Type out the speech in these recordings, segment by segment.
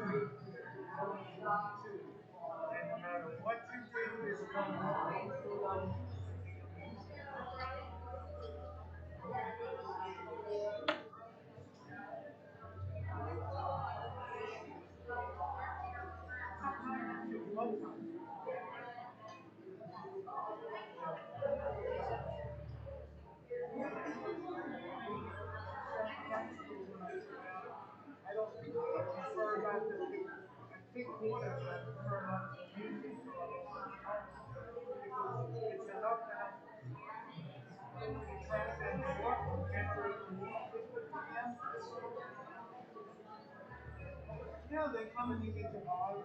And no matter what you do, it's going to I don't prefer not to. I think quarters, I prefer not to use it for a long time because it's enough to have track and work and generate the need. Yeah, they come and you get to buy.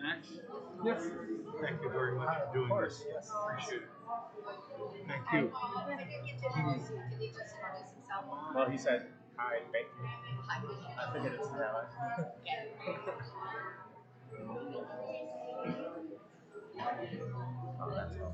Max? Yes. Thank you very much for doing this. Yes. Appreciate it. Thank you. When did you introduce you? Did he just introduce himself? Well, he said, hi, thank you. I figured it's Taylor. Okay. Oh, that's all.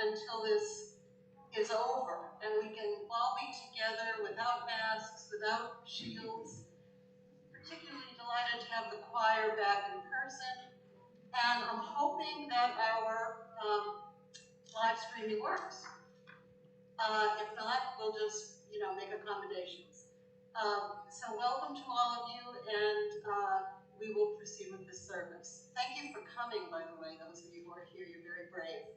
until this is over and we can all be together without masks, without shields. Particularly delighted to have the choir back in person, and I'm hoping that our live streaming works. If not, we'll just, make accommodations. So welcome to all of you, and we will proceed with this service. Thank you for coming, by the way, those of you who are here. You're very brave.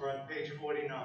We're on page 49.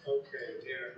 Okay, dear.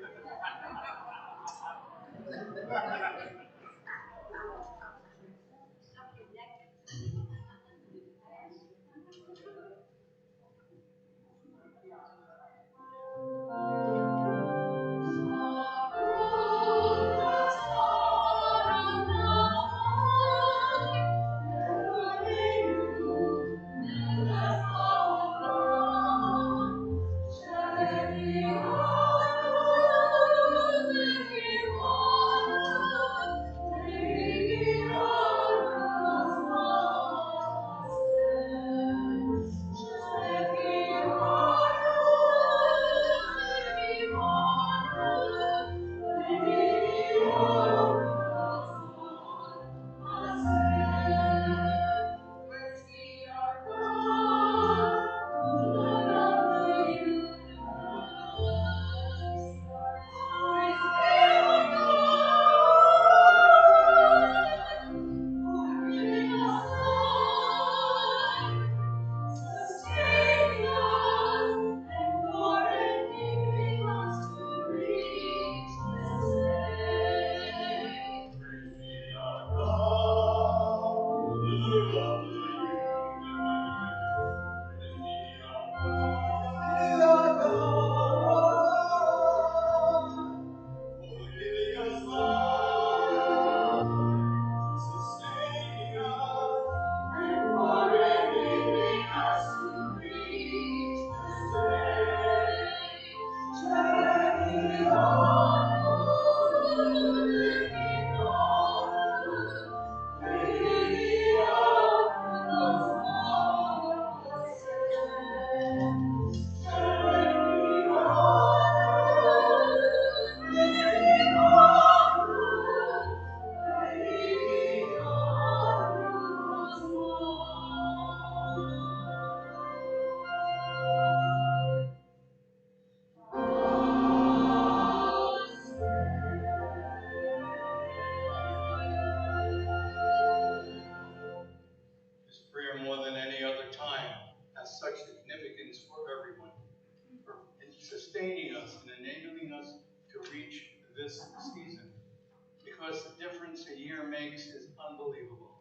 year makes is unbelievable.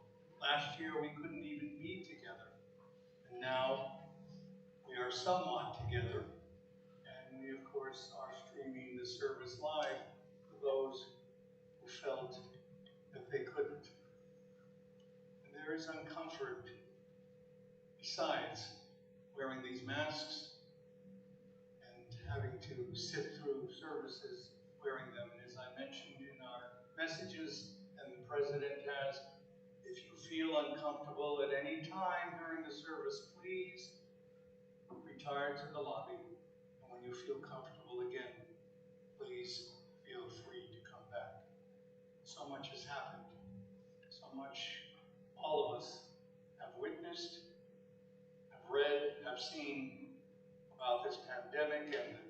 Last year we couldn't even be together. And now we are somewhat together. And we, of course, are streaming the service live for those who felt that they couldn't. And there is uncomfort besides wearing these masks and having to sit through services wearing them. And as I mentioned in our messages, and the President has, if you feel uncomfortable at any time during the service, please retire to the lobby. And when you feel comfortable again, please feel free to come back. So much has happened. So much all of us have witnessed, have read, have seen about this pandemic and the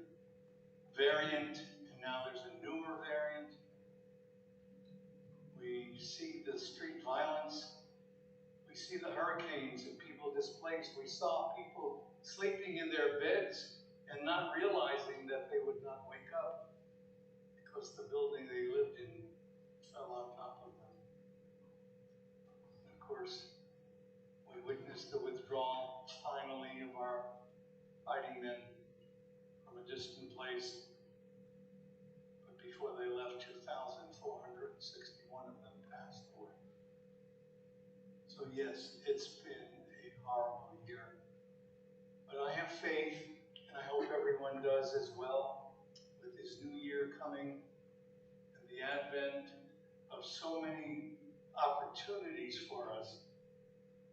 variant, and now there's a newer variant. We see the street violence. We see the hurricanes and people displaced. We saw people sleeping in their beds and not realizing that they would not wake up because the building they lived in fell on top of them. And of course, we witnessed the withdrawal, finally, of our fighting men from a distant place. But before they left, 2,461 of them passed away. So yes, it's been a horrible year. But I have faith, and I hope everyone does as well, with this new year coming and the advent of so many opportunities for us,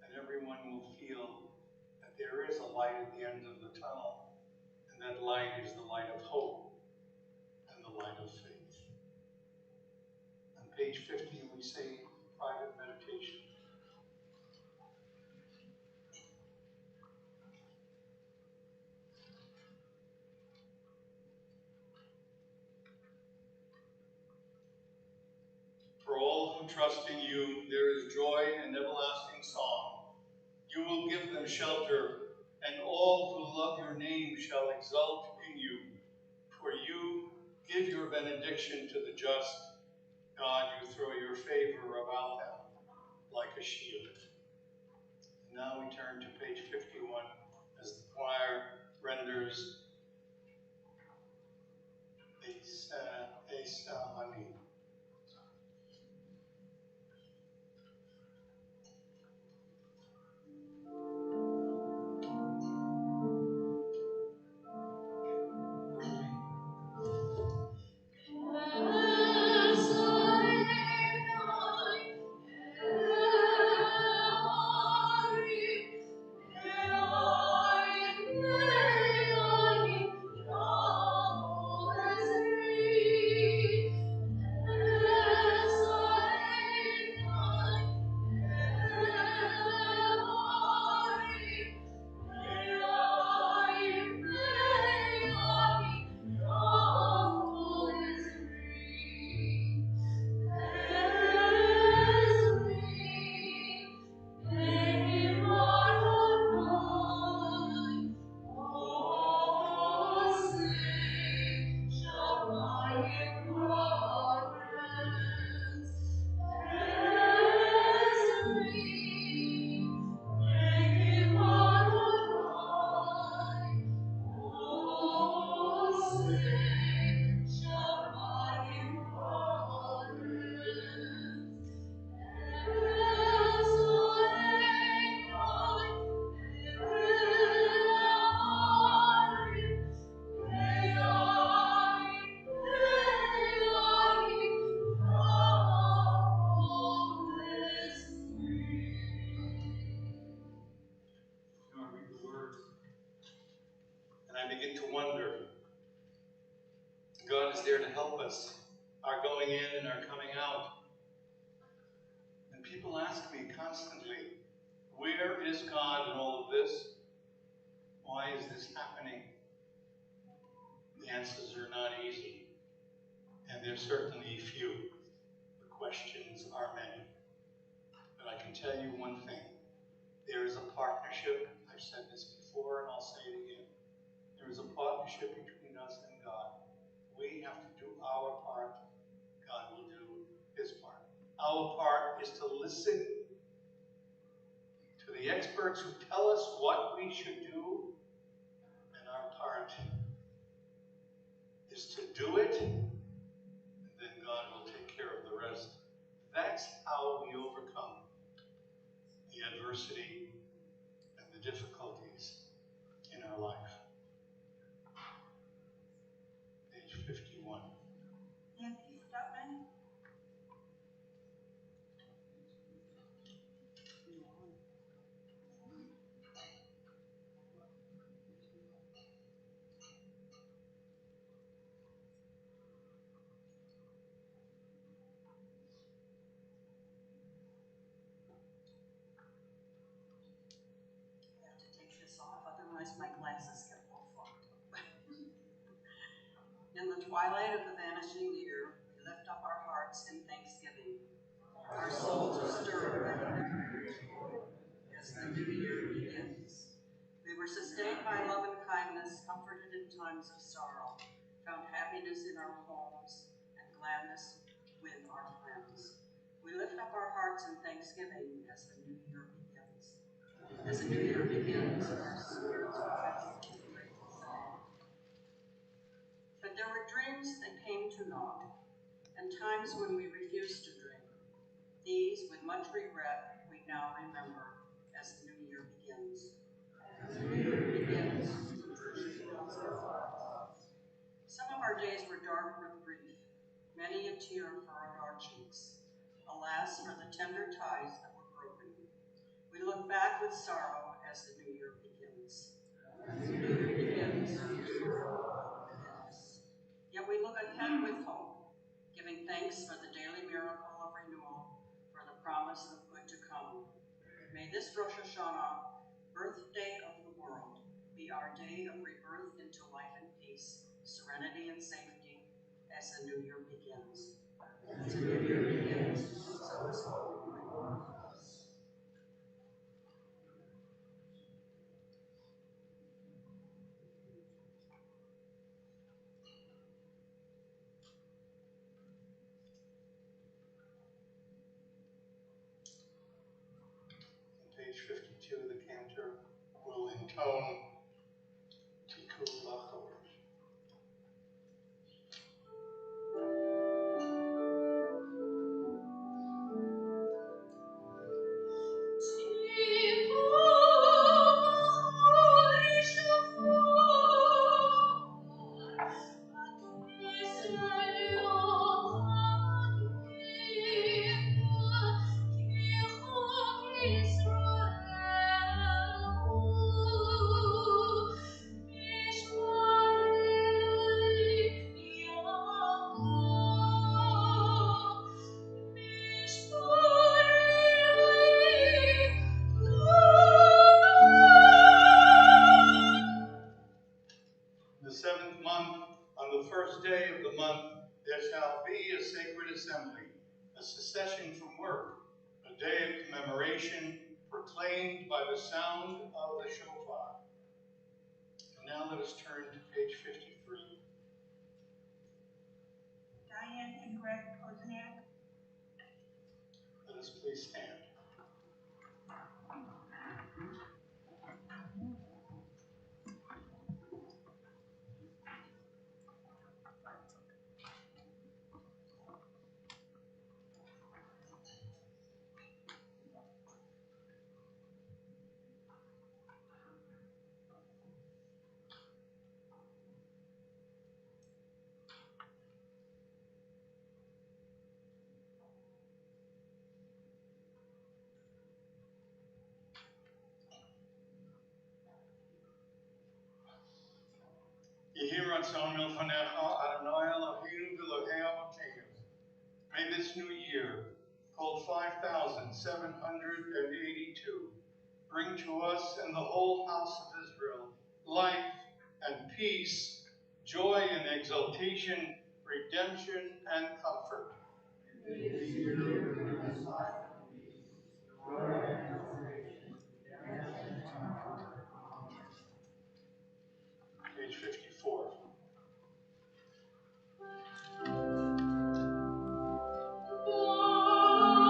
that everyone will feel that there is a light at the end of the tunnel, and that light is the light of hope and the light of faith. On page 50, we say private meditation. For all who trust in you, there is joy and everlasting song. You will give them shelter, and all who love your name shall exult in you. For you give your benediction to the just. God, you throw your favor about them like a shield. And now we turn to page 51 as the choir renders Esa Ani. And I begin to wonder, God is there to help us, our going in and our coming out. And people ask me constantly, where is God in all of this? Why is this happening? The answers are not easy, and they're certainly few. The questions are many. But I can tell you one thing. There is a partnership. I've said this before, and I'll say it again. There is a partnership between us and God. We have to do our part. God will do his part. Our part is to listen to the experts who tell us what we should do, and our part is to do it, and then God will take care of the rest. That's how we overcome the adversity and the difficulties in our life. Page 51. Nancy Stutman. I have to take this off, otherwise my glasses get all fogged up. In the twilight of the vanishing year, we lift up our hearts in thanksgiving. Our souls are stirred by the memory as the new year begins. We were sustained by love and kindness, comforted in times of sorrow, found happiness in our homes and gladness with our friends. We lift up our hearts in thanksgiving as the new year begins. As the new year begins, our spirits rise to a grateful song. But there were dreams that came to naught, and times when we refused to dream. These, with much regret, we now remember as the new year begins. As the new year begins, Jersey fills our hearts. Some of our days were dark with grief, many a tear furrowed our cheeks. Alas, for the tender ties that were broken. We look back with sorrow as the new year begins. As the new year begins, sorrow ends. Yet we look ahead with hope, giving thanks for the daily miracle of renewal, for the promise of good to come. May this Rosh Hashanah, birthday of the world, be our day of rebirth into life and peace, serenity and safety, as the new year begins. As the new year begins, so is hope. Page 52, the cantor will intone Tiku Lachor. The seventh month, on the first day of the month, there shall be a sacred assembly, a cessation from work, a day of commemoration proclaimed by the sound of the shofar. And now let us turn to page 53. Diane and Greg Kozniak. Let us please stand. Yehi ratzon milfanecha Adonai Eloheinu v'Elohei Avotenu. May this new year, called 5782, bring to us and the whole house of Israel life and peace, joy and exultation, redemption and comfort. May this year bring us life and peace, joy and exultation, redemption and comfort. Amen. Page 54. Oh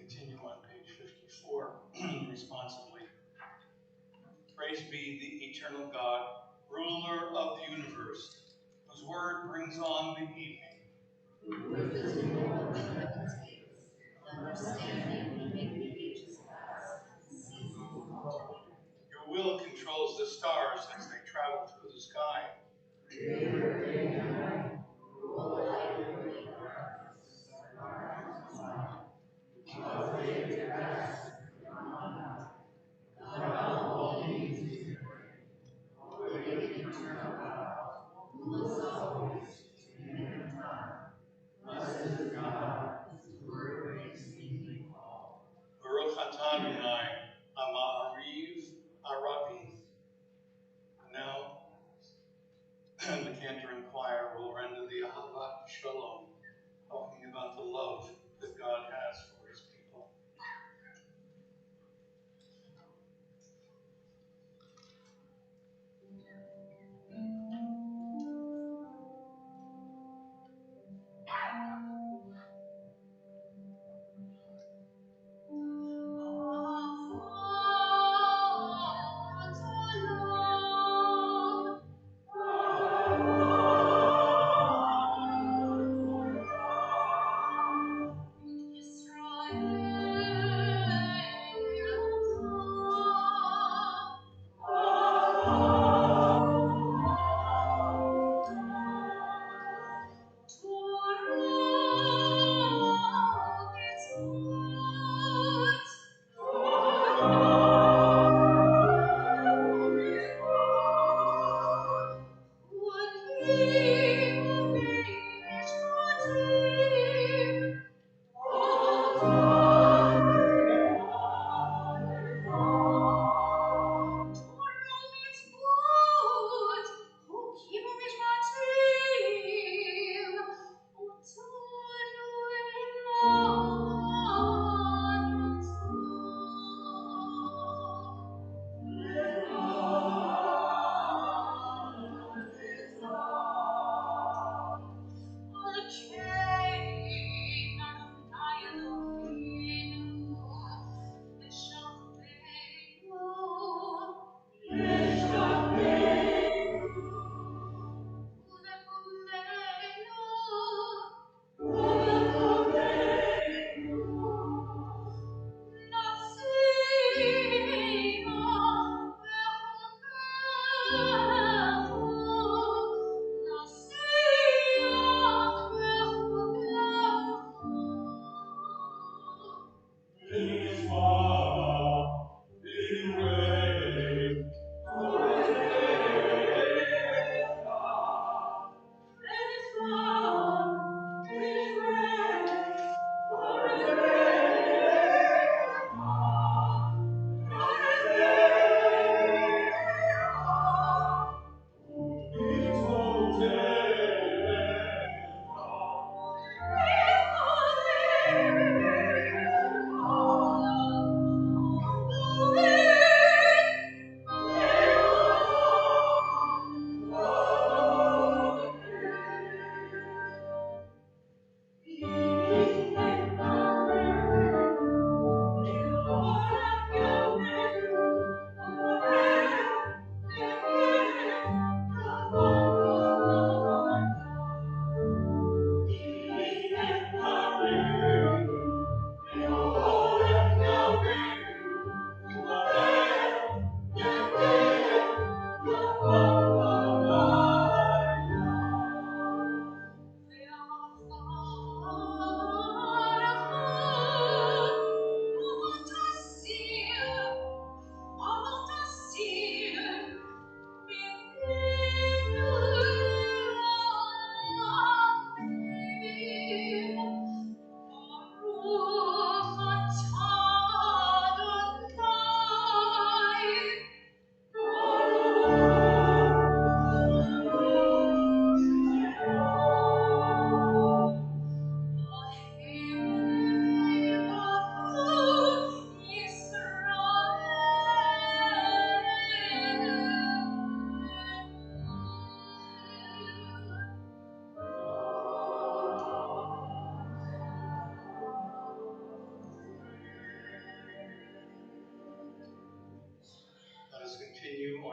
continue on page 54, responsibly. Praise be the eternal God, ruler of the universe, whose word brings on the evening. Who is the Lord of the heaven's gates, understanding, make the ages pass, seasons alternate. Your will controls the stars as they travel through the sky. Creator day and night, rule light and make darkness, cause day to pass, God all beings is great, holy and eternal God, who is always to be in time. Blessed is God, whose word brings evening fall. Baruch atah Adonai, Ama'ariv Arabi. Now, the cantor and choir will render the Ahavat Shalom, talking about the love that God has for his people.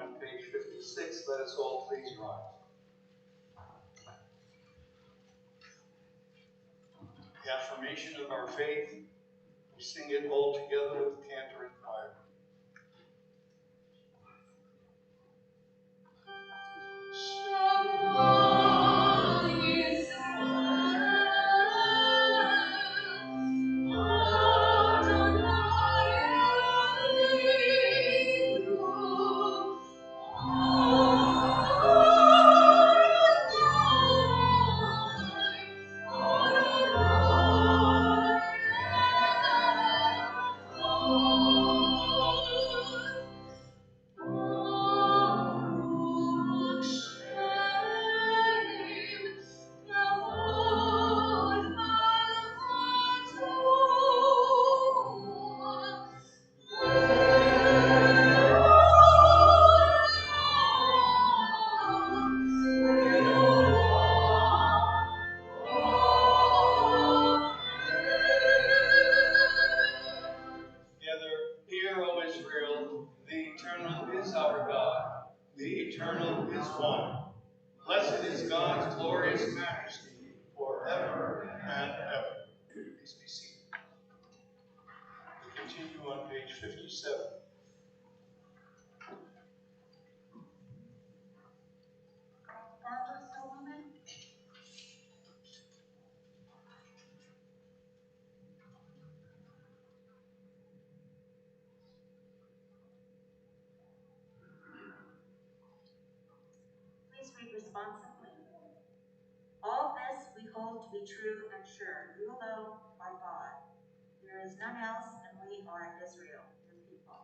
on page 56, let us all please rise. The affirmation of our faith, we sing it all together with the cantor and choir. Please read responsibly. All this we hold to be true and sure. You alone are God. There is none else, and we are Israel, your people.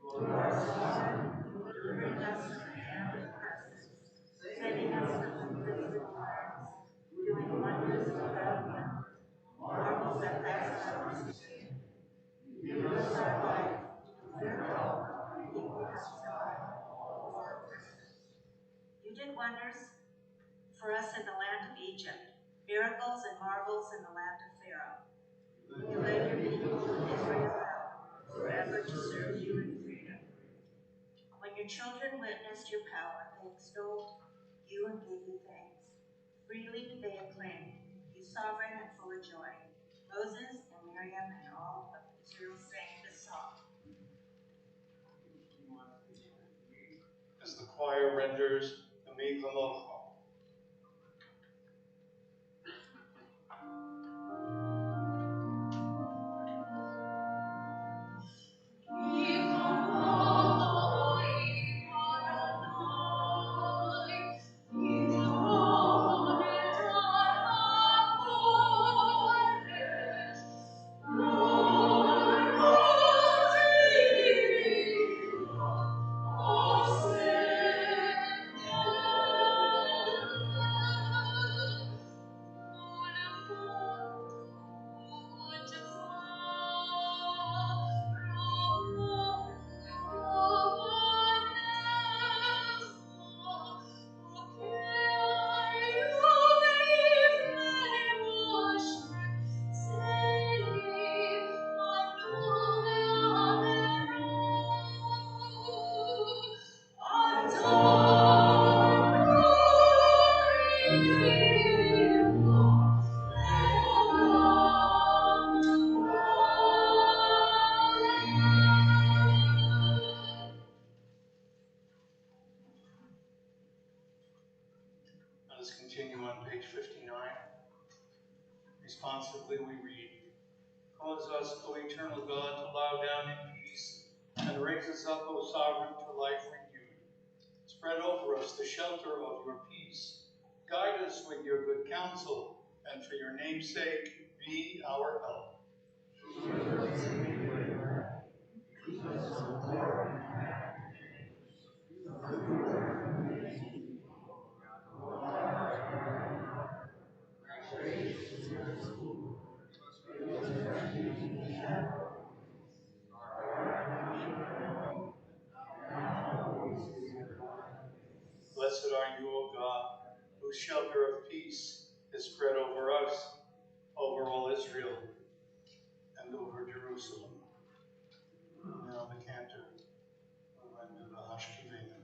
You are sovereign, delivering us from the hand of oppressors, saving us from the grisly fires, doing wonders without number, marvels that pass our understanding. You give us our life, declare hope, and people testify of our oppressors. You did wonders for us in the land of Egypt, miracles and marvels in the land of Pharaoh. You led your people Israel out forever to serve you in freedom. When your children witnessed your power, they extolled you and gave you thanks. Freely they acclaimed you sovereign and full of joy. Moses and Miriam and all of Israel sang this song. As the choir renders the Mikvamocha. Let's continue on page 59. Responsibly we read, cause us, O eternal God, to bow down in peace, and raise us up, O sovereign, to life renewed. Spread over us the shelter of your peace. Guide us with your good counsel, and for your name's sake, be our help. Blessed are you, O God, whose shelter of peace is spread over us, over all Israel, and over Jerusalem. Now the cantor will render the Hashkivenu.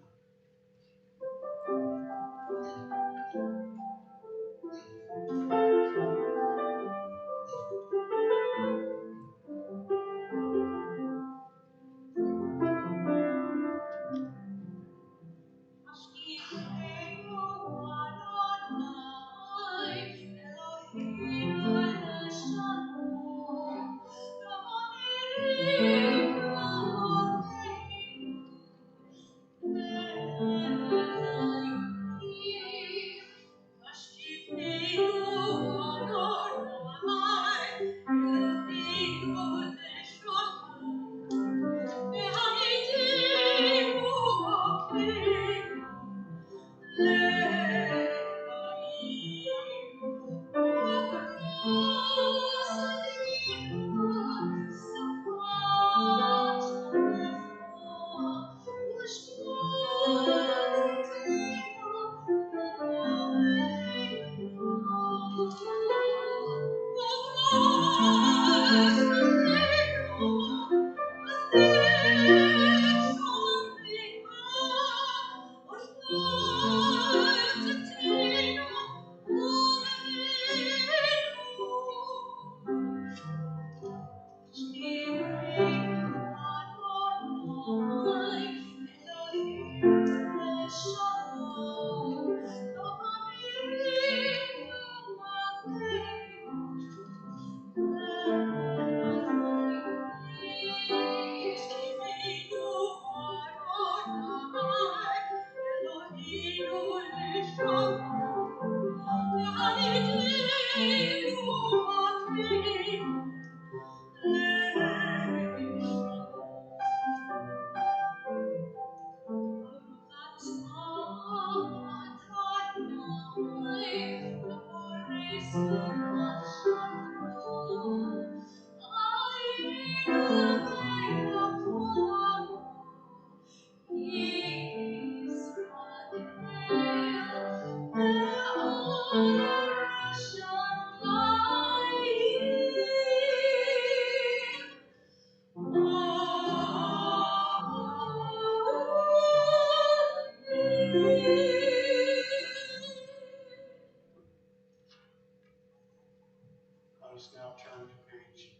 us now turn to page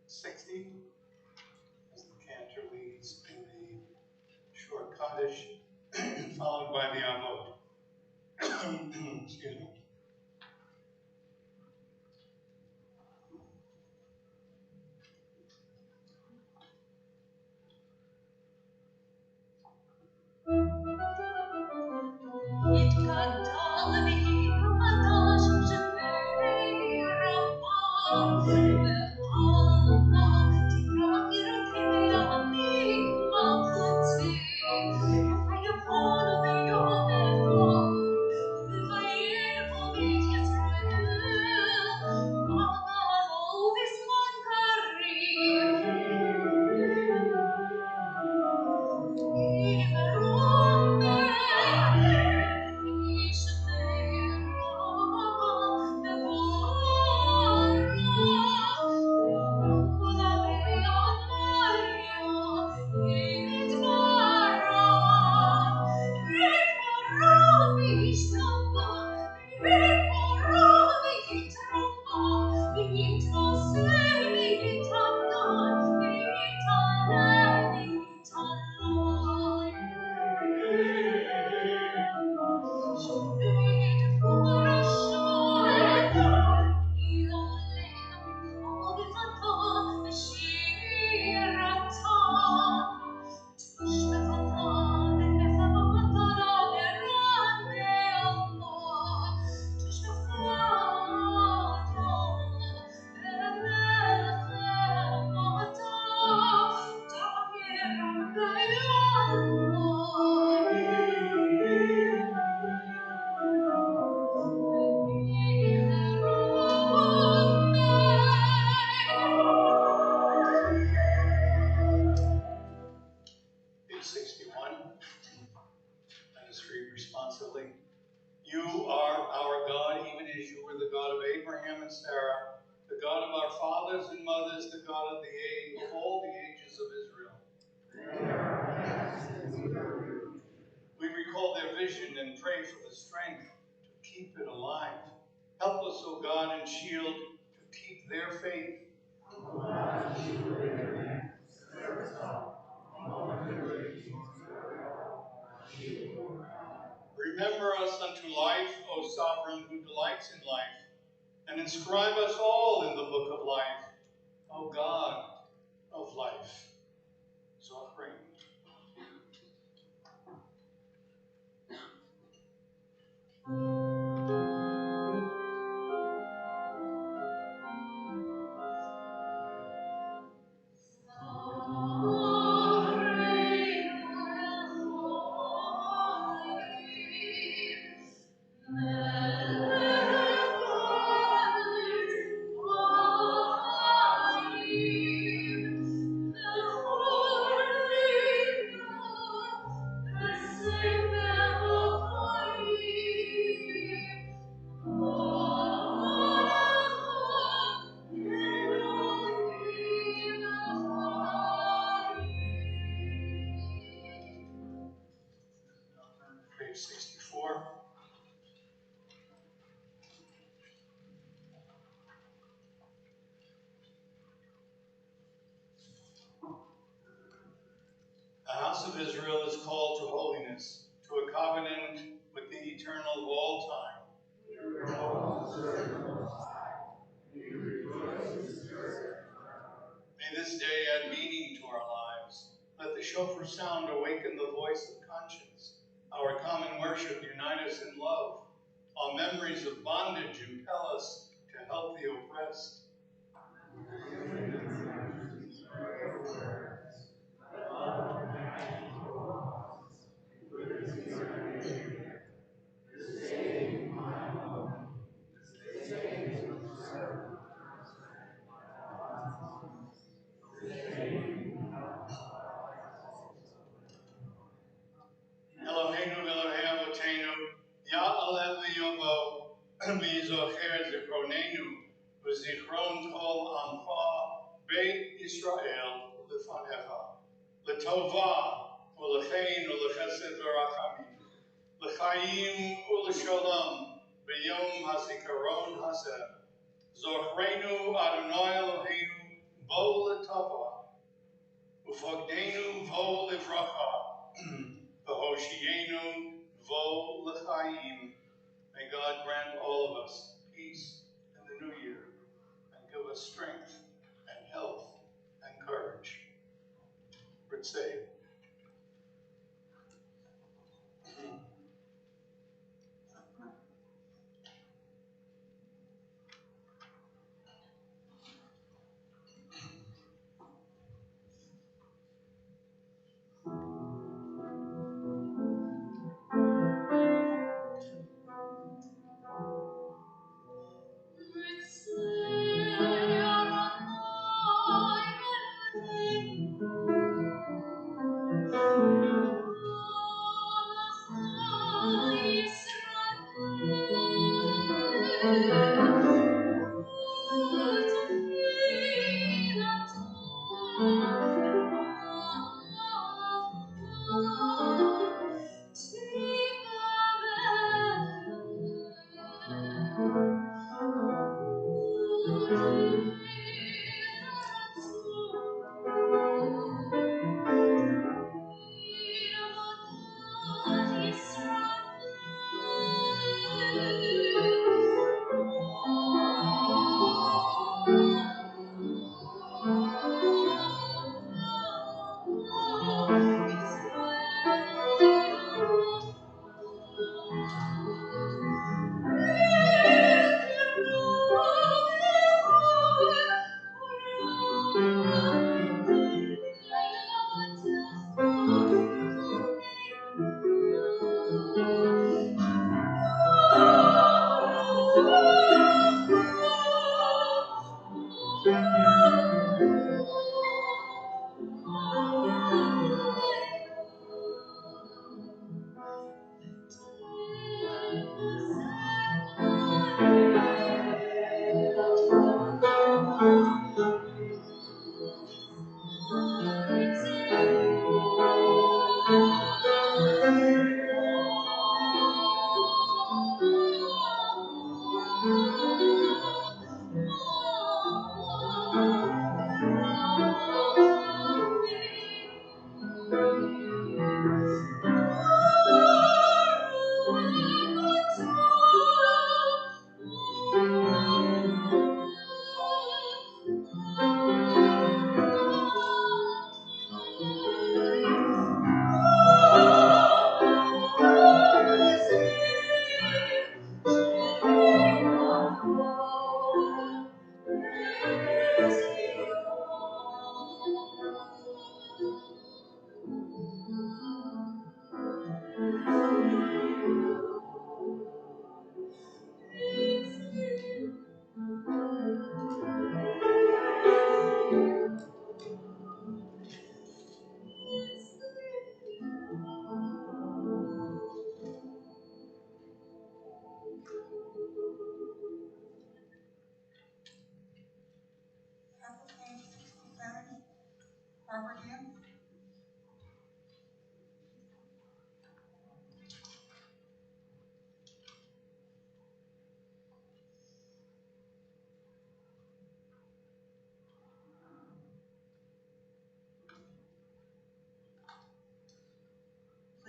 60 as the cantor leads in the short Kaddish, followed by the Avot. Excuse me. Page 61. Let us read responsively. You are our God, even as you were the God of Abraham and Sarah, the God of our fathers and mothers, the God of the age, of all the ages of Israel. We recall their vision and pray for the strength to keep it alive. Help us, O God, and shield to keep their faith. Remember us unto life, O Sovereign, who delights in life, and inscribe us all in the book of life, O God of life. Zochrein. Page 64. The house of Israel is called to holiness, to a covenant with the eternal of all time. May this day add meaning to our lives. Let the shofar sound awaken the voice of conscience. Our common worship unite us in love. Our memories of bondage impel us to help the oppressed. Eloheinu Elohei Avotenu, Ya'aleh v'yovo, v'yizocher zikronenu, v'zichron kol amcha beit Yisrael lefanecha, l'tova u'lechein u'lechesed v'rachamim, l'chaim u'l'shalom, v'yom hazikaron hazeh, Zochreinu Adonai Eloheinu bo l'tova, ufogdenu vo livracha, v'hoshienu vo l'chaim. May God grant all of us peace in the new year and give us strength and health and courage. Ritzei.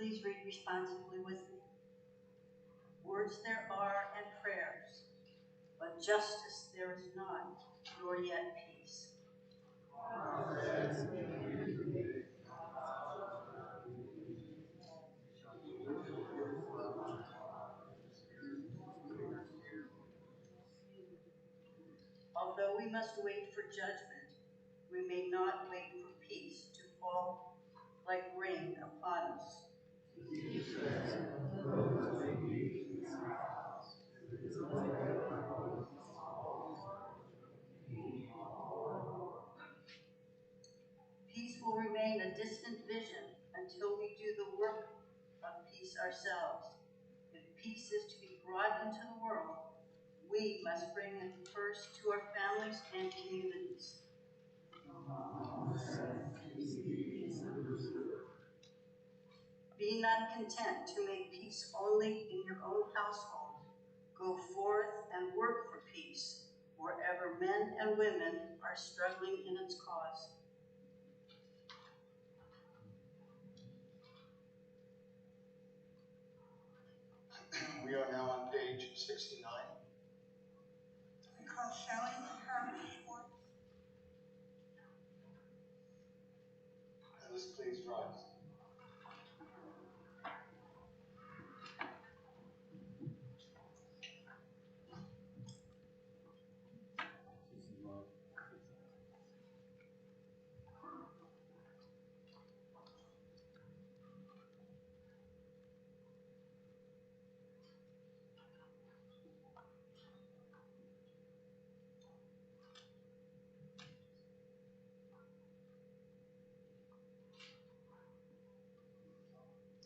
Please read responsibly with me. Words there are and prayers, but justice there is none, nor yet peace. Although we must wait for judgment, we may not wait for peace to fall like rain upon us. Peace will remain a distant vision until we do the work of peace ourselves. If peace is to be brought into the world, we must bring it first to our families and communities. Be not content to make peace only in your own household. Go forth and work for peace wherever men and women are struggling in its cause. We are now on page 69. We call Shelley her Schwartz. Alice, please rise.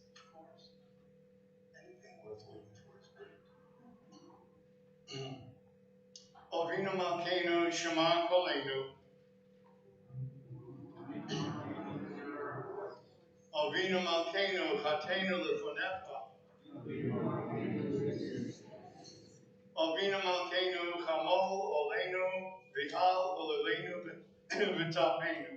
Of course. Anything worth living for is good. Avinu Malkeinu Shema Kolenu. Avinu Malkeinu Chatenu Lefonecha. Avinu Malkeinu Chamol Olenu V'al Olenu V'tapenu.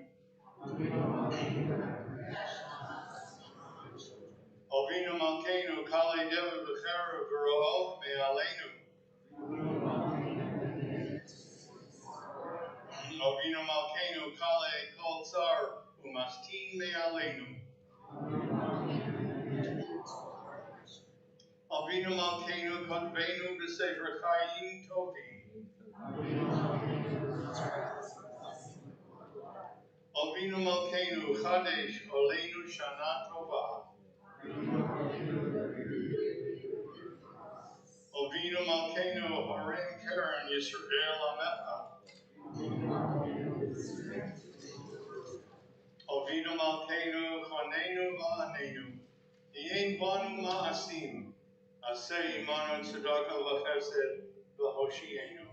Avinu Malkeinu Kali Deva B'chera V'ro'of Me'alenu. Avinu Malkeinu Kale Kol Tsar Umastin Me'alenu. Avinu Malkeinu Kotvenu B'Sefer Chaim Tovim. Avinu Malkeinu Chadesh Olenu Shana Tova. Avinu Malkeinu Harim Karen Yisrael Amecha. Avinu Malkeinu Chonenu Va'anenu. Yein Banu Ma'asim. Aseh Imanu Tzedakah V'Chesed V'Hoshienu.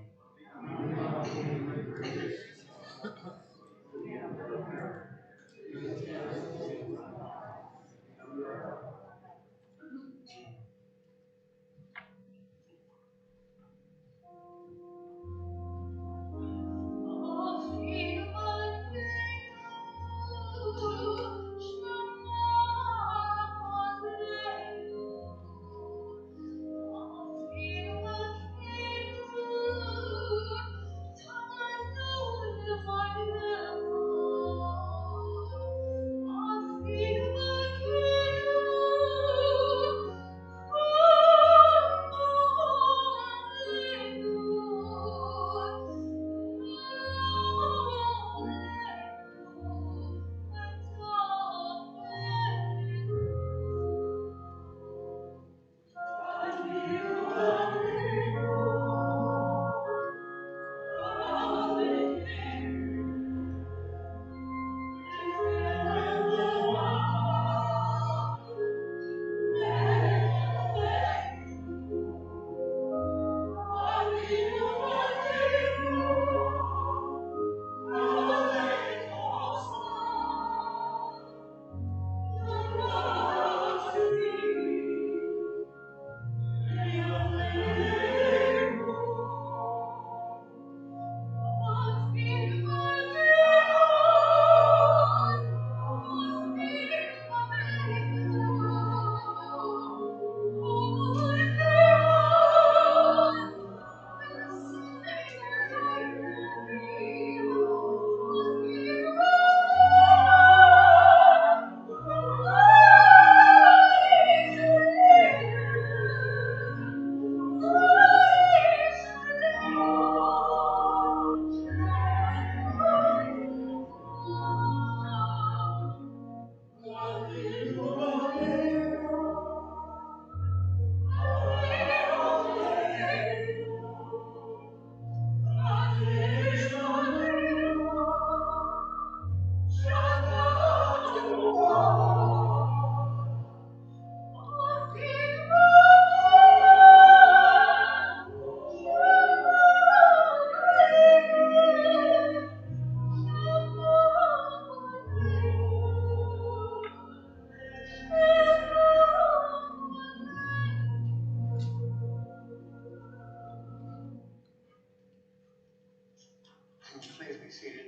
be seated.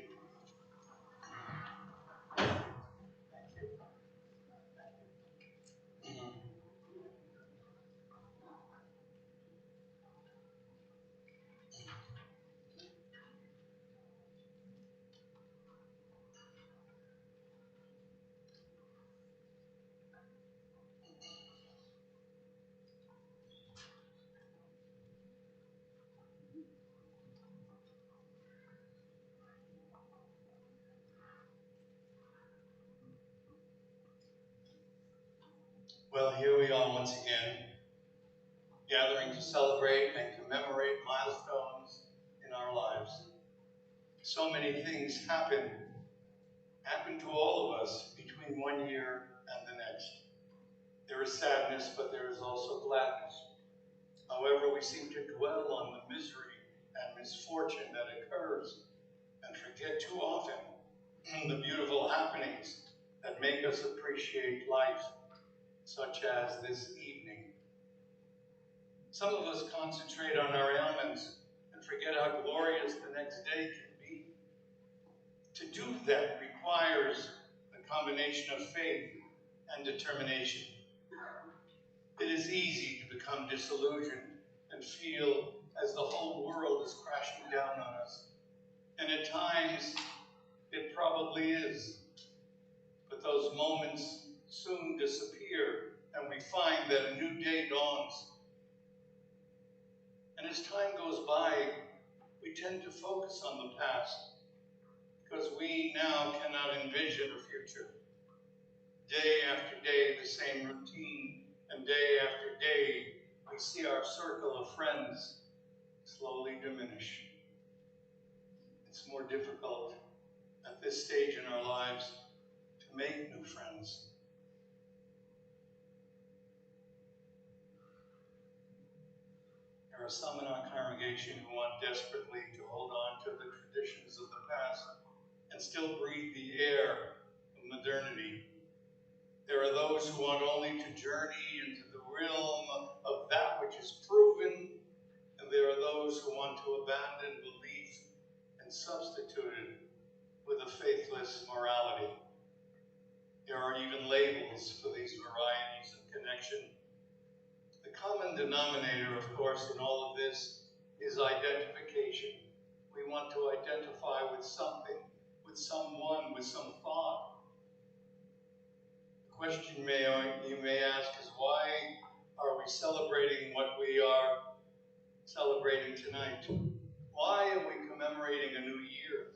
Well, here we are once again, gathering to celebrate and commemorate milestones in our lives. So many things happen to all of us between one year and the next. There is sadness, but there is also gladness. However, we seem to dwell on the misery and misfortune that occurs and forget too often the beautiful happenings that make us appreciate life, such as this evening. Some of us concentrate on our ailments and forget how glorious the next day can be. To do that requires a combination of faith and determination. It is easy to become disillusioned and feel as the whole world is crashing down on us. And at times, it probably is. But those moments soon disappear, and we find that a new day dawns. And as time goes by, we tend to focus on the past, because we now cannot envision a future. Day after day, the same routine, and day after day, we see our circle of friends slowly diminish. It's more difficult at this stage in our lives to make new friends. There are some in our congregation who want desperately to hold on to the traditions of the past and still breathe the air of modernity. There are those who want only to journey into the realm of that which is proven, and there are those who want to abandon belief and substitute it with a faithless morality. There are even labels for these varieties of connection. The common denominator, of course, in all of this is identification. We want to identify with something, with someone, with some thought. The question you may ask is, why are we celebrating what we are celebrating tonight? Why are we commemorating a new year?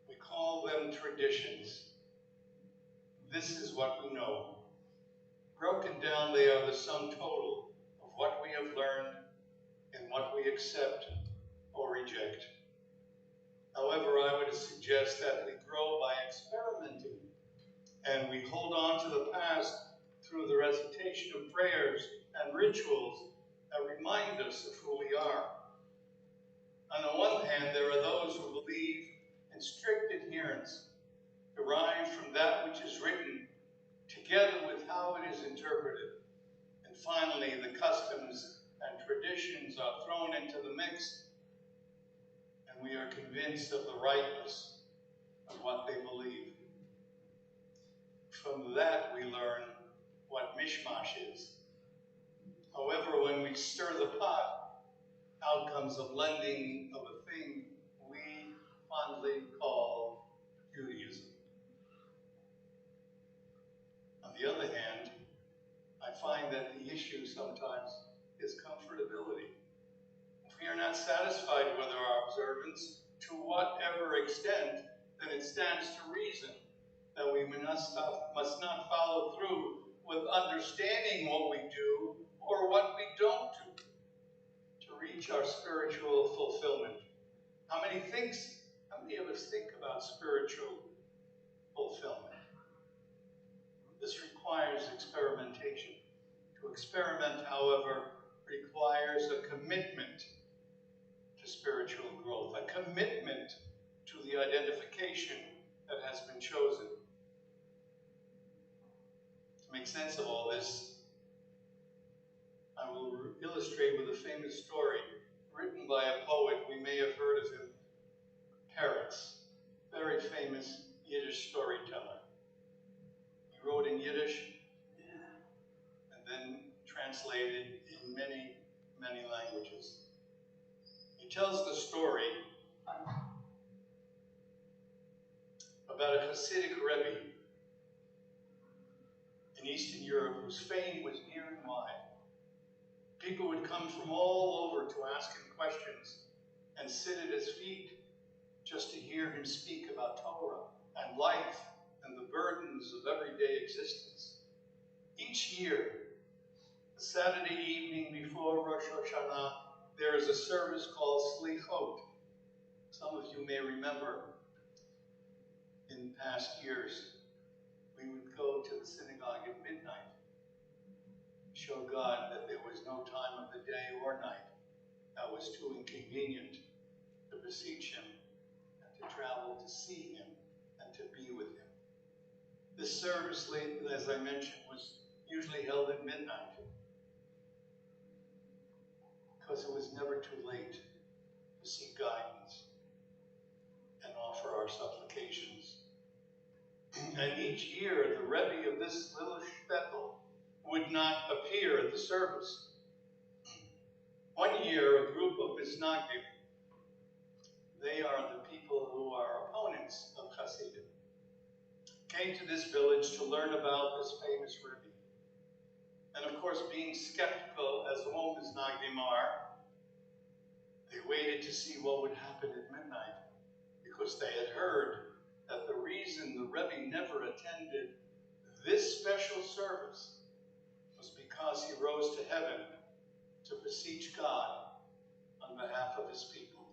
We call them traditions. This is what we know. Broken down, they are the sum total of what we have learned and what we accept or reject. However, I would suggest that we grow by experimenting, and we hold on to the past through the recitation of prayers and rituals that remind us of who we are. On the one hand, there are those who believe in strict adherence, derived from that which is written, together with how it is interpreted. And finally, the customs and traditions are thrown into the mix, and we are convinced of the rightness of what they believe. From that, we learn what mishmash is. However, when we stir the pot, out comes a blending of a thing we fondly call Judaism. On the other hand, I find that the issue sometimes is comfortability. If we are not satisfied with our observance, to whatever extent, then it stands to reason that we must not follow through with understanding what we do or what we don't do to reach our spiritual fulfillment. How many of us think about spiritual fulfillment? This requires experimentation. To experiment, however, requires a commitment to spiritual growth, a commitment to the identification that has been chosen. To make sense of all this, I will illustrate with a famous story written by a poet. We may have heard of him, about a Hasidic Rebbe in Eastern Europe whose fame was near and wide. People would come from all over to ask him questions and sit at his feet just to hear him speak about Torah and life and the burdens of everyday existence. Each year, the Saturday evening before Rosh Hashanah, there is a service called Slichot. Some of you may remember in past years, we would go to the synagogue at midnight, show God that there was no time of the day or night that was too inconvenient to beseech him and to travel to see him and to be with him. This service, as I mentioned, was usually held at midnight because it was never too late to seek guidance and offer our supplications. And each year, the Rebbe of this little shtetl would not appear at the service. One year, a group of Misnagdim, they are the people who are opponents of Hasidim, came to this village to learn about this famous Rebbe. And of course, being skeptical, as all Misnagdim are, they waited to see what would happen at midnight, because they had heard that the reason the Rebbe never attended this special service was because he rose to heaven to beseech God on behalf of his people.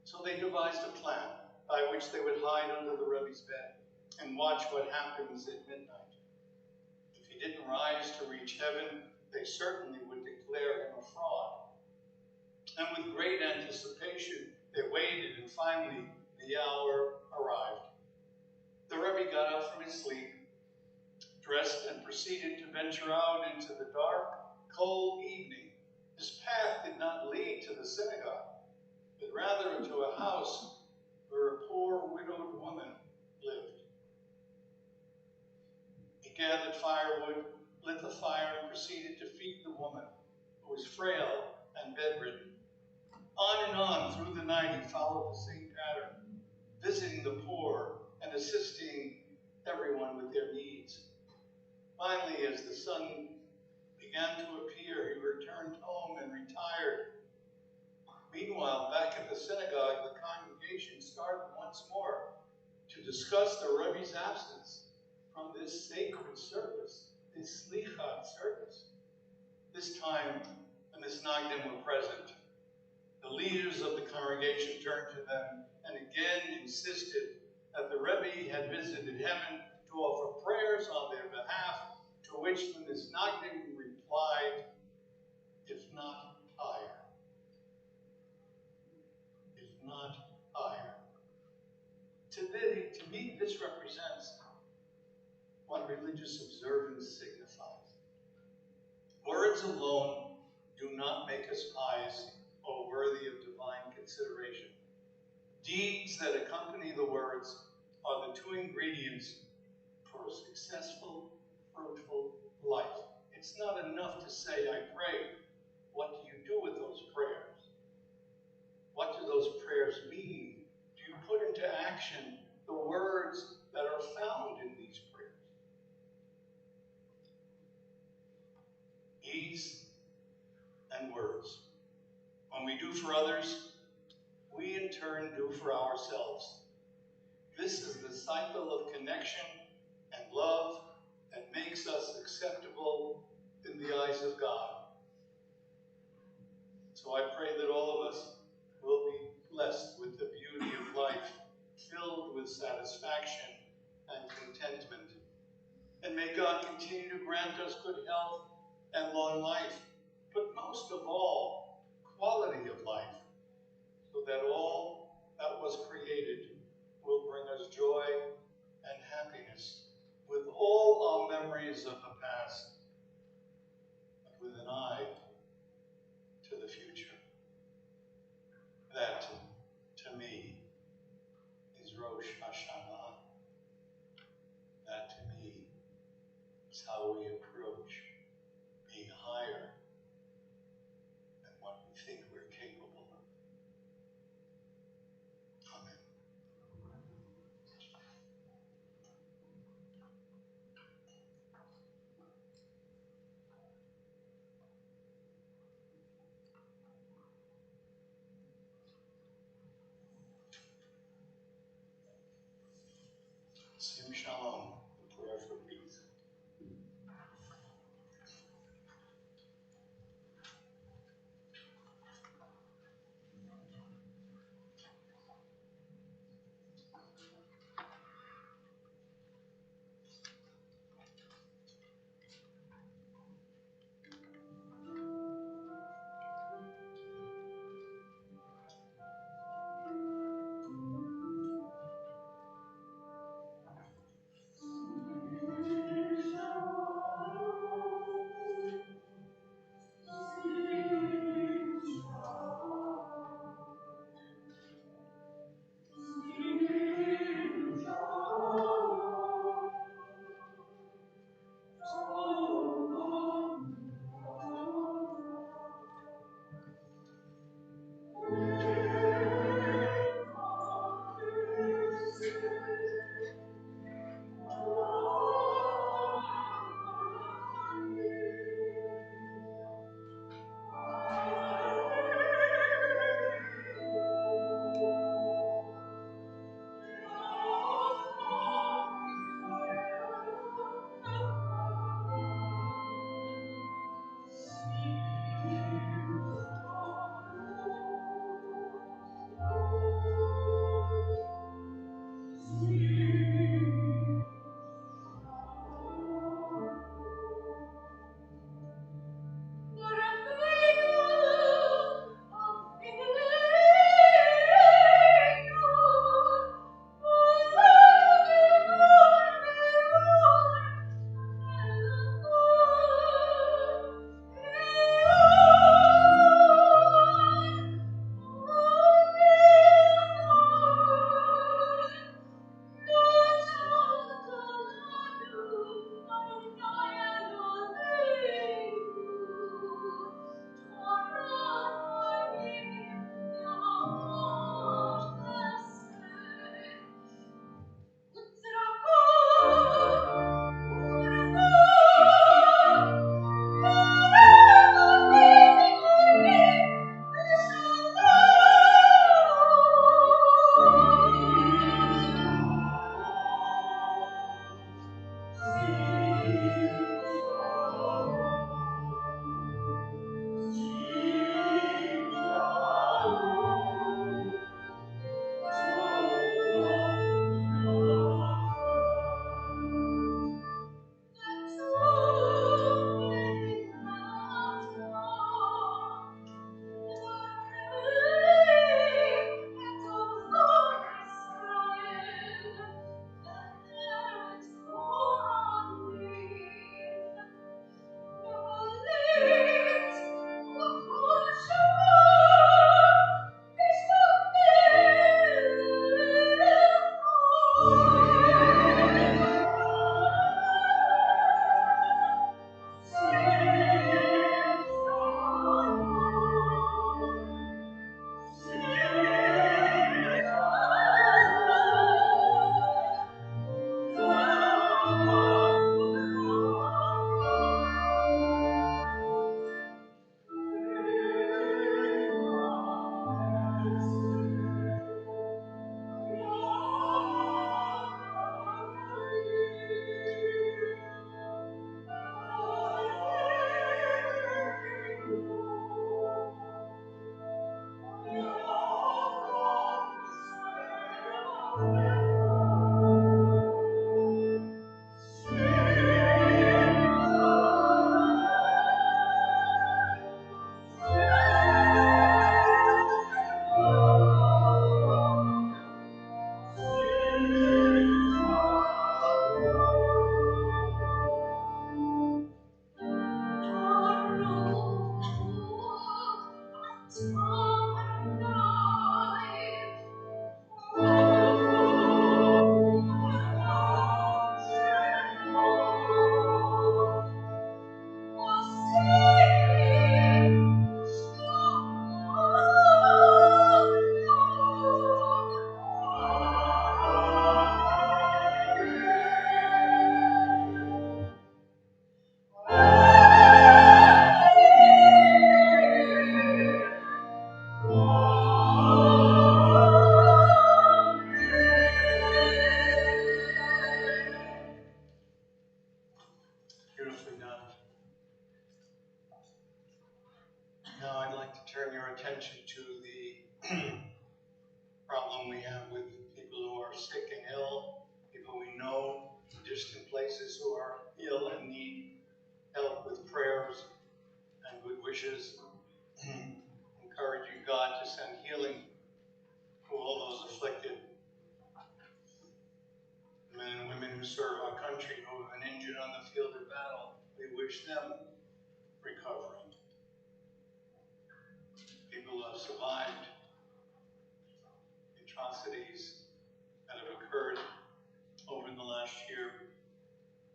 So they devised a plan by which they would hide under the Rebbe's bed and watch what happens at midnight. If he didn't rise to reach heaven, they certainly would declare him a fraud. And with great anticipation, they waited, and finally the hour arrived. The Rebbe got up from his sleep, dressed, and proceeded to venture out into the dark, cold evening. His path did not lead to the synagogue, but rather into a house where a poor widowed woman lived. He gathered firewood, lit the fire, and proceeded to feed the woman, who was frail and bedridden. On and on through the night, he followed the same pattern, visiting the poor and assisting everyone with their needs. Finally, as the sun began to appear, he returned home and retired. Meanwhile, back at the synagogue, the congregation started once more to discuss the Rebbe's absence from this sacred service, this slichat service. This time, the Misnagdim were present. The leaders of the congregation turned to them and again insisted that the Rebbe had visited heaven to offer prayers on their behalf, to which the Misnagdim replied, if not higher. If not higher. To me, this represents what religious observance signifies. Words alone do not make us pious or worthy of divine consideration. Deeds that accompany the words are the two ingredients for a successful, fruitful life. It's not enough to say, I pray. What do you do with those prayers? What do those prayers mean? Do you put into action the words that are found in these prayers? Deeds and words. When we do for others, we in turn do for ourselves. This is the cycle of connection and love that makes us acceptable in the eyes of God. So I pray that all of us will be blessed with the beauty of life, filled with satisfaction and contentment. And may God continue to grant us good health and long life, but most of all, quality of life, so that all that was created will bring us joy and happiness, with all our memories of the past, but with an eye to the future. That, to me, is Rosh Hashanah. That, to me, is how we approach being higher than what we think we're capable of. Amen. stand with people who are sick and ill, people we know in distant places who are ill and need help with prayers and good wishes. Encouraging God to send healing to all those afflicted. Men and women who serve our country, who have been injured on the field of battle, we wish them recovery. People who have survived atrocities that have occurred over the last year,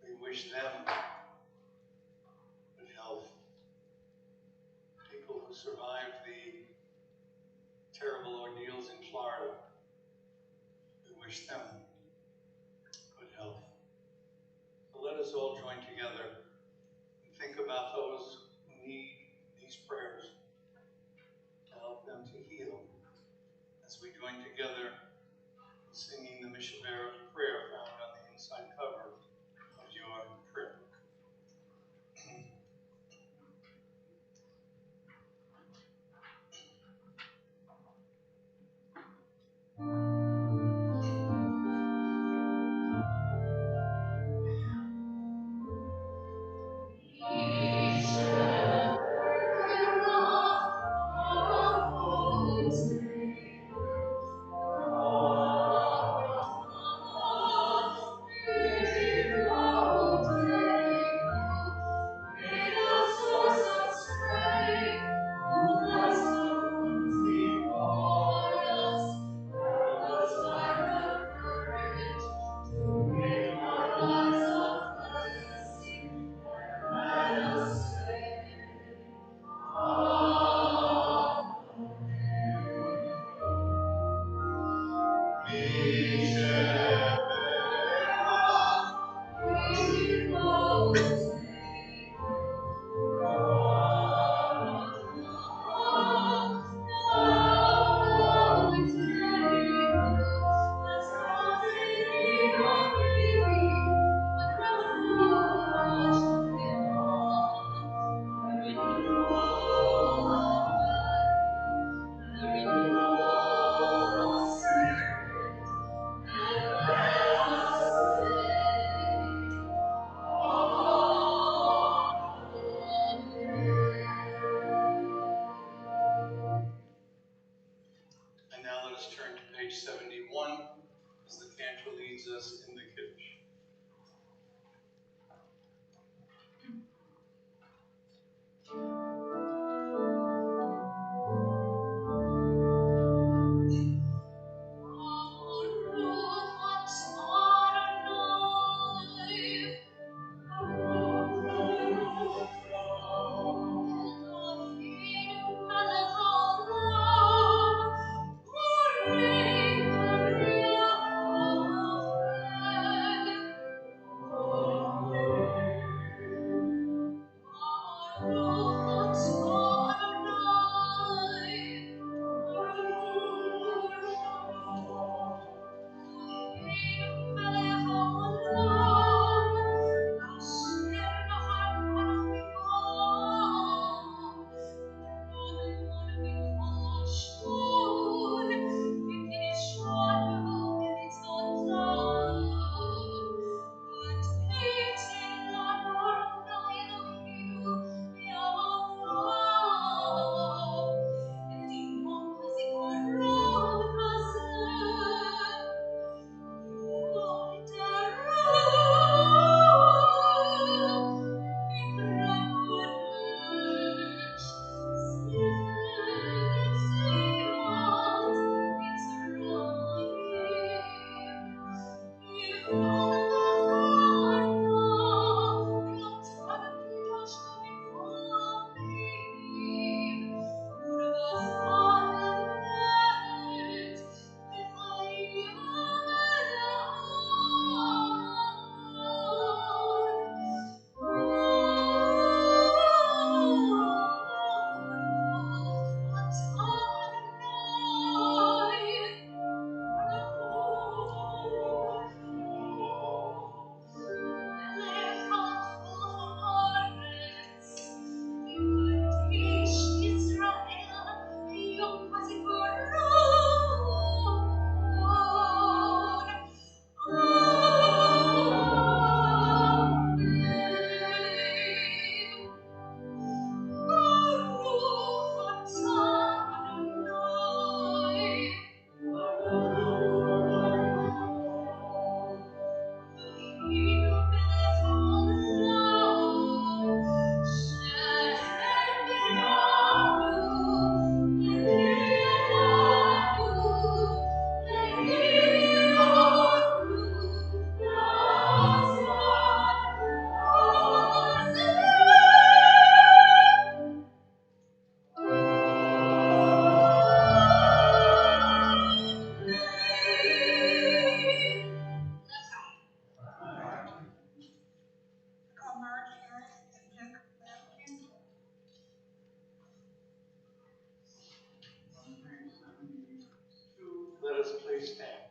we wish them good health. People who survived the terrible ordeals in Florida, we wish them good health. So let us all join together and think about those who need these prayers to help them to heal as we join together in singing the Mission Bearer's Prayer found on the inside cover of your prayer book. And now let us turn to page 71 as the cantor leads us in the Kiddush. us please stand.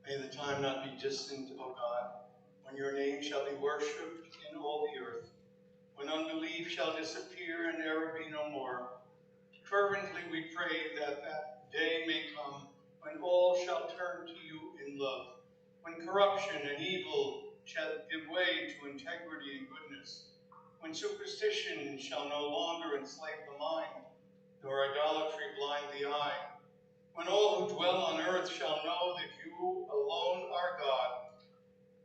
May the time not be distant, O God, when your name shall be worshipped in all the earth, when unbelief shall disappear and error be no more. Fervently we pray that that day may come when all shall turn to you in love, when corruption and evil shall give way to integrity and goodness, when superstition shall no longer enslave the mind, nor idolatry blind the eye, when all who dwell on earth shall know that you alone are God,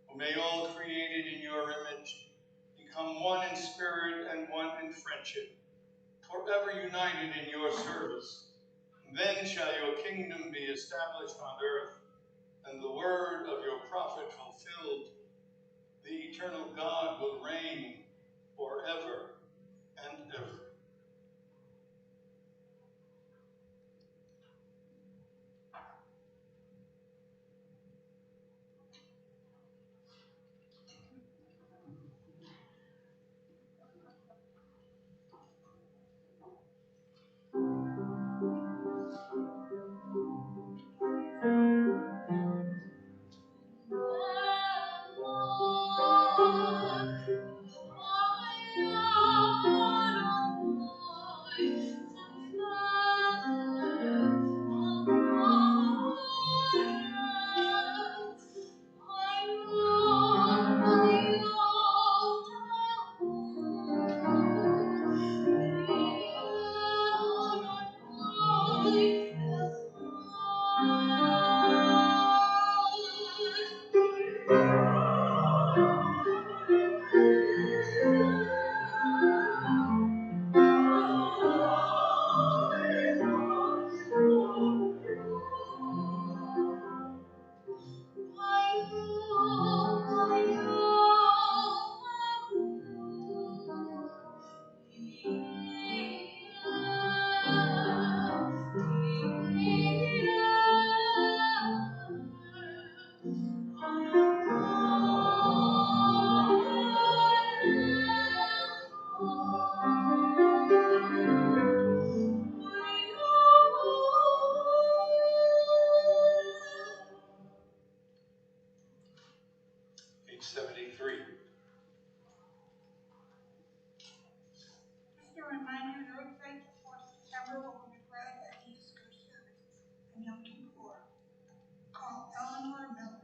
who may all created in your image become one in spirit and one in friendship, forever united in your service. Then shall your kingdom be established on earth, and the word of your prophet fulfilled. The eternal God will reign forever and ever. page 73. Just a reminder, very faithful for September will be read at Easter service and Yom Kippur. Call Eleanor Miller.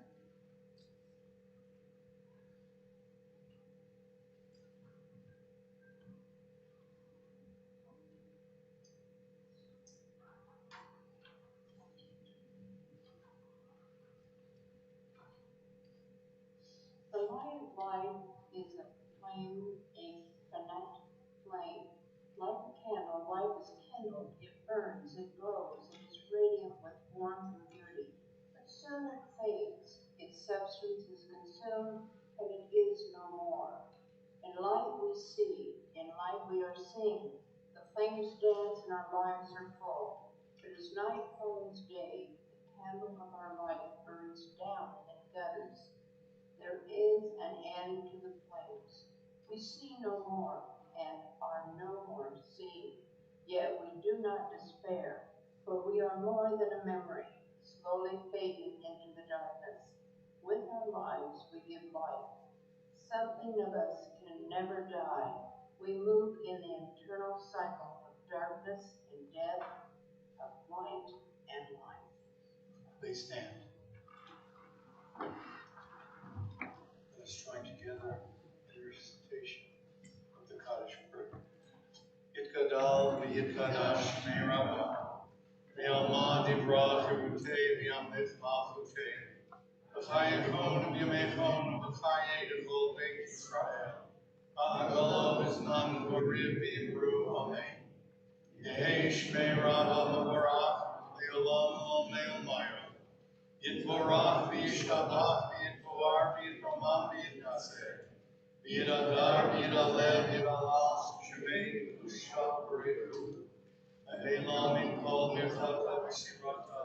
The light of life is a flame, a fanatic flame. Like a candle, light is kindled, it burns, it glows, it is radiant with warmth and beauty. But soon it fades, its substance is consumed, and it is no more. In light we see, in light we are seen. The flames dance and our lives are full. But as night follows day, the candle of our life burns down and gutters. There is an end to the flames. We see no more and are no more seen. Yet we do not despair, for we are more than a memory, slowly fading into the darkness. With our lives we give life. Something of us can never die. We move in the eternal cycle of darkness and death, of light and life. Please stand. Let us join together in recitation of the Kaddish prayer. Yitkadal v'yitkadash shmei Rabbah, v'yalma divrah cherutei v'yamlech malchutei, v'chayekon v'yamechon v'chayei d'chol beit Yisrael, ha'agala v'zman gorib v'yimru amen. Yehei shmei Rabbah mevorach, le'olam l'olmei u'mayim. Yitvorach v'yishtabach v'yitvoar v'yitromam v'yitnaseh. V'yidadar v'yidalel v'yidalal shemei v'ushak v'rechu. V'helam min kol mirchata v'sirata.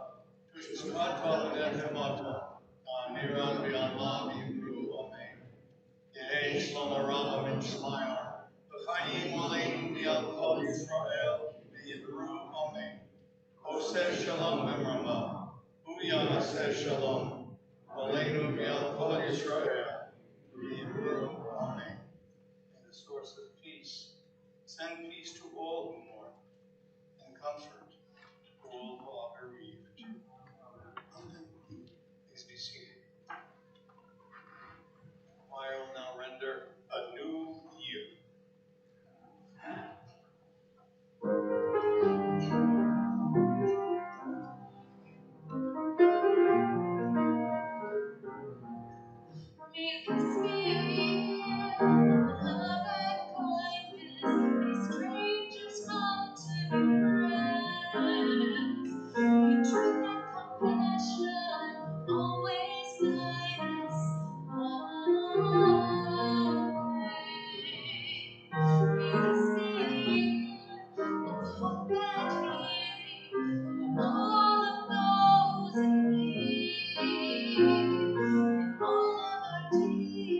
Tushkata v'nechemata. Amiran v'yalma v'yimru amen. Yehei shlom arama min shemayon. V'chayim aleinu v'yal kol Yisrael v'yimru amen. Oseh shalom v'mrama. Yaseh shalom, aleinu v'al kol Yisrael, v'yimru amen. And the source of peace, send peace to all who mourn, and comfort to all who are bereaved. Amen. Please be seated. The choir will now render a new year. May this be a year of love and kindness. May strangers come to be friends. May truth and compassion always guide us. May this be a year of hope and healing for all of those in need. In all of our deeds.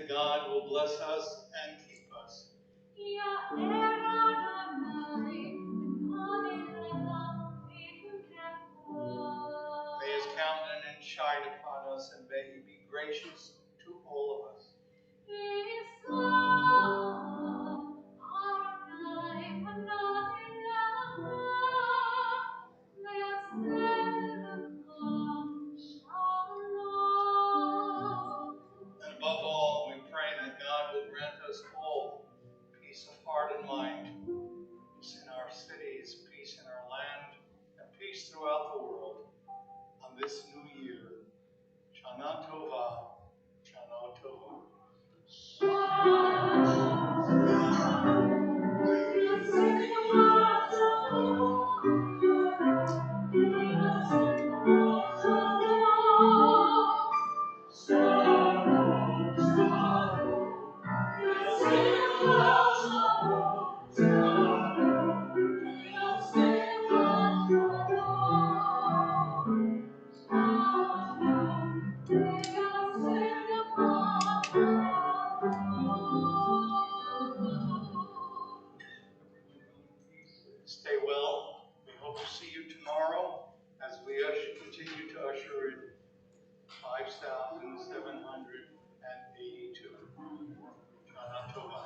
that God will bless us and keep us. May his countenance shine upon us, and may he be gracious to all of us. And above all, we pray that God will grant us all peace of heart and mind, peace in our cities, peace in our land, and peace throughout the world on this new year. Shana Tova, Shana Tova. Stay well. We hope to see you tomorrow as we continue to usher in 5,782. Shana Tova.